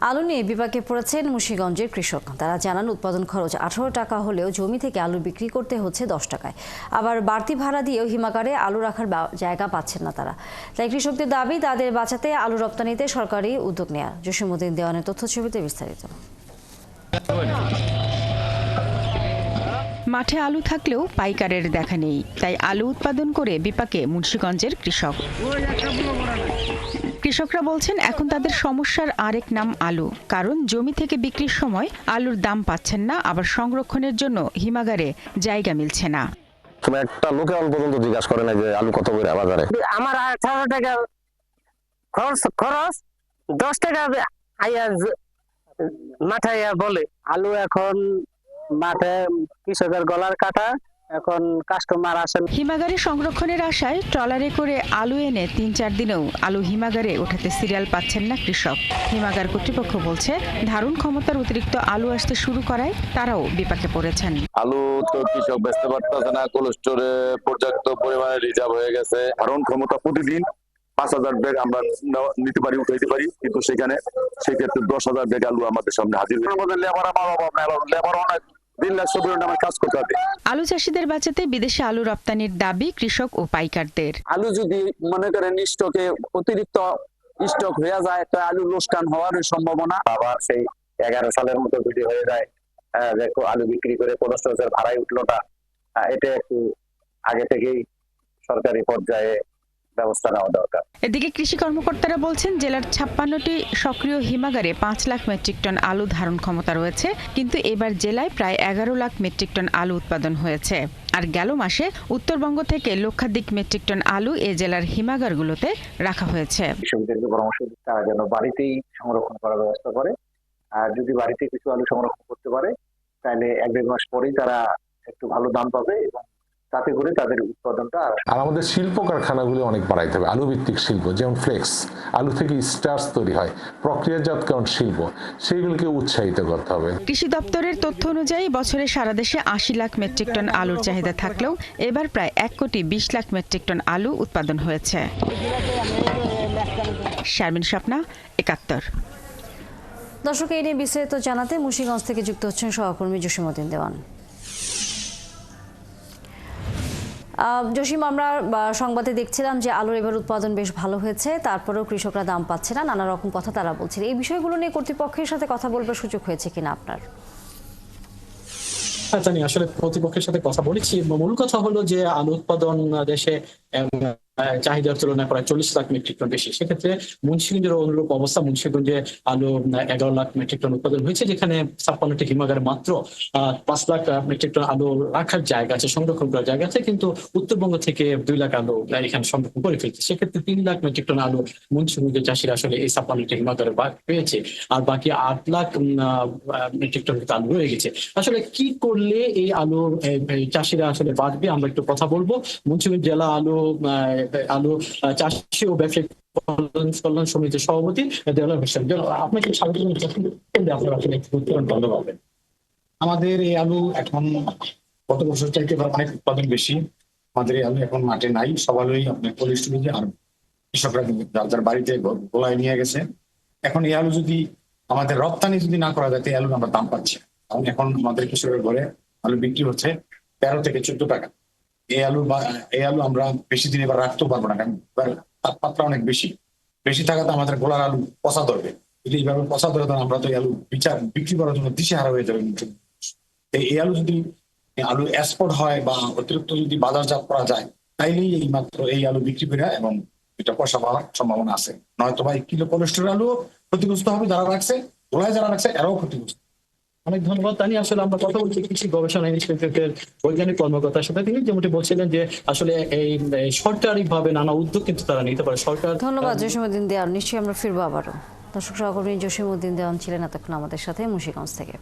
আলু নিয়ে বিপাকে পড়েছেন মুন্সিগঞ্জের কৃষক। তারা জানান উৎপাদন খরচ 18 টাকা হলেও জমি থেকে আলু বিক্রি করতে হচ্ছে 10 টাকায়। আবার বাড়তি ভাড়া দিয়েও হিমাগারে আলু রাখার জায়গা পাচ্ছেন না তারা। তাই কৃষকদের দাবি তাদের বাঁচাতে আলু রপ্তানিতে সরকারি উদ্যোগ নেওয়া। জসীমউদ্দিন দেওয়ানের তথ্যছবিতে বিস্তারিত। মাঠে আলু থাকলেও পাইকারের দেখা নেই, তাই আলু উৎপাদন করে বিপাকে মুন্সিগঞ্জের কৃষক। কৃষকরা বলছেন এখন তাদের সমস্যার আরেক নাম আলু, কারণ জমি থেকে বিক্রির সময় আলুর দাম পাচ্ছেন না, আবার সংরক্ষণের জন্য হিমাগারে জায়গা মিলছে না। তুমি একটা লোকে অল্প পর্যন্ত জিজ্ঞাসা করে না যে আলু কত করে বাজারে। আমার 18 টাকা খরচ 10 টাকা মাথায় বলে আলু এখন মাঠে কৃষকের গলার কাটা, এখন কাস্টমার আসেন। হিমাগারে সংরক্ষণের আশায় ট্রলারে করে আলু এনে 3-4 দিনেও আলু হিমাগারে ওঠাতে সিরিয়াল পাচ্ছেন না কৃষক। হিমাগার কর্তৃপক্ষ বলছে ধারণ ক্ষমতার অতিরিক্ত আলু আসতে শুরু করায় তারাও বিপাকে পড়েছেন। আলু তো কৃষক বেচতে পারতেছে না, কোল্ড স্টোরে পর্যাপ্ত পরিমাণে রিজার্ভ হয়ে গেছে। ধারণ ক্ষমতা প্রতিদিন 5,000 ব্যাগ আমরা নিতে পারি, উঠাইতে পারি, কিন্তু সেক্ষেত্রে 10,000 ব্যাগ আলু আমাদের সামনে হাজির। আমাদের লেবার অনেক কাজ করতে হবে। আলু চাষিদের বাঁচাতে বিদেশে আলু রপ্তানির দাবি কৃষক ও পাইকারদের। আলু যদি মনে করেন স্টকে অতিরিক্ত স্টক হয়ে যায়, তো আলু লোকসান হওয়ার সম্ভাবনা। আবার সেই 11 সালের মতো যদি হয়ে যায়, দেখো আলু বিক্রি করে 15,000 ভাড়ায় উঠলো না, এটা একটু আগে থেকেই সরকারি পর্যায়ে ব্যবস্থা নেওয়া দরকার। এদিকে কৃষি কর্মকর্তারা বলছেন জেলার 56টি সক্রিয় হিমাগারে 5 লাখ মেট্রিক টন আলু ধারণ ক্ষমতা রয়েছে, কিন্তু এবার জেলায় প্রায় 11 লাখ মেট্রিক টন আলু উৎপাদন হয়েছে। আর গেল মাসে উত্তরবঙ্গ থেকে লক্ষাধিক মেট্রিক টন আলু এ জেলার হিমাগারগুলোতে রাখা হয়েছে। কৃষকদেরকে পরামর্শ দিতে তারা যেন বাড়িতেই সংরক্ষণ করার ব্যবস্থা করে, আর যদি বাড়িতে কিছু আলু সংরক্ষণ করতে পারে তাহলে 1-1.5 মাস পরেই তারা একটু ভালো দাম পাবে এবং তাতে করে তাদের উৎপাদনটা। আর আমাদের শিল্প কারখানাগুলো অনেক বাড়াইতে হবে। আলু ভিত্তিক শিল্প, যেমন ফ্লেক্স, আলু থেকে স্টার্চ তৈরি হয়, প্রক্রিয়াজাতকরণ শিল্প, সেইগুলোকে উৎসাহিত করতে হবে। কৃষি দপ্তরের তথ্য অনুযায়ী বছরে সারা দেশে 80 লাখ মেট্রিক টন আলুর চাহিদা থাকলেও এবার প্রায় 1,20 লাখ মেট্রিক টন আলু উৎপাদন হয়েছে। শারমিন স্বপ্না, 71। দর্শক, এই নিয়ে বিস্তারিত জানাতে মুন্সিগঞ্জ থেকে যুক্ত হচ্ছেন সহকর্মী জসীমউদ্দিন দেওয়ান। জসীম, আমরা সংবাদে দেখছিলাম যে আলুর এবার উৎপাদন বেশ ভালো হয়েছে, তারপরেও কৃষকরা দাম পাচ্ছে না, নানা রকম কথা তারা বলছে। এই বিষয়গুলো নিয়ে কর্তৃপক্ষের সাথে কথা বলবার সুযোগ হয়েছে কিনা আপনার? জানি, আসলে কর্তৃপক্ষের সাথে কথা বলেছি। মূল কথা হলো যে আলু উৎপাদন দেশে চাহিদার তুলনায় প্রায় 40 লাখ মেট্রিক টন বেশি। সেক্ষেত্রে মুন্সিগঞ্জের অনুরূপ অবস্থা। মুন্সিগঞ্জে আলু 11 লাখ মেট্রিক টন উৎপাদন হয়েছে, যেখানে 56টি হিমাগারে মাত্র 5 লাখ মেট্রিক টন আলু রাখার জায়গা আছে, সংরক্ষণ করার জায়গা আছে, কিন্তু উত্তরবঙ্গ থেকে 2 লাখ আলু এখানে সংরক্ষণ করে ফেলছে। সেক্ষেত্রে 3 লাখ মেট্রিক টন আলু মুন্সিগঞ্জের চাষিরা আসলে এই 56টি হিমাগারে পেয়েছে, আর বাকি 8 লাখ মেট্রিক টন আলু রয়ে গেছে। আসলে কি করলে এই আলু চাষিরা আসলে বাঁচবে, আমরা একটু কথা বলবো। মুন্সিগঞ্জ জেলা আলু চাষী ও ব্যবসায়িক কল্যাণ সমিতির সভাপতি দেওয়াল হোসেন, আপনাকে স্বাগত জানাচ্ছি। আমাদের এই আলু এখন গত বছর চাইতে অনেক উৎপাদন বেশি। আমাদের এই আলু এখন মাঠে নাই, সব আলুই আপনার কোল্ড স্টোরেজে আর কৃষকরা যার বাড়িতে গোলায় নিয়ে গেছে। এখন এই আলু যদি আমাদের রপ্তানি যদি না করা যায়, এই আলুর আমরা দাম পাচ্ছি। কারণ এখন আমাদের কৃষকের ঘরে আলু বিক্রি হচ্ছে 13 থেকে 14 টাকা। এই আলু আমরা বেশি দিন এবার রাখতেও পারবো না, কারণ তাপমাত্রা অনেক বেশি থাকাতে আমাদের গোলার আলু পচা ধরবে। যদি এইভাবে পচা ধরে, তখন আমরা তো এই আলু বিক্রি করার জন্য দিশেহারা হয়ে যাবে। এই আলু যদি আলু এক্সপোর্ট হয় বা অতিরিক্ত যদি বাজারজাত করা যায়, তাইলেই এই মাত্র এই আলু বিক্রি করে এবং এটা পয়সা পাওয়ার সম্ভাবনা আছে। নয়তো বা 1 কিলো কোল্ড স্টোরের আলু ক্ষতিগ্রস্ত হবে, যারা রাখছে, গোলায় যারা রাখছে এরাও ক্ষতিগ্রস্ত। অনেক ধন্যবাদ তানি। আসলে আমরা কথা বলছি কৃষি গবেষণা ইনস্টিটিউটের বৈজ্ঞানিক কর্মকর্তার সাথে। তিনি যেমনটি বলছিলেন যে আসলে এই সরকারিভাবে নানা উদ্যোগ কিন্তু তারা নিতে পারে। সরকার। ধন্যবাদ জসীমউদ্দিন দেওয়ান। নিশ্চয়ই আমরা ফিরবো আবারও। দর্শক, সহকর্মী জসীমউদ্দিন দেওয়ান ছিলেন এতক্ষণ আমাদের সাথে মুন্সিগঞ্জ থেকে।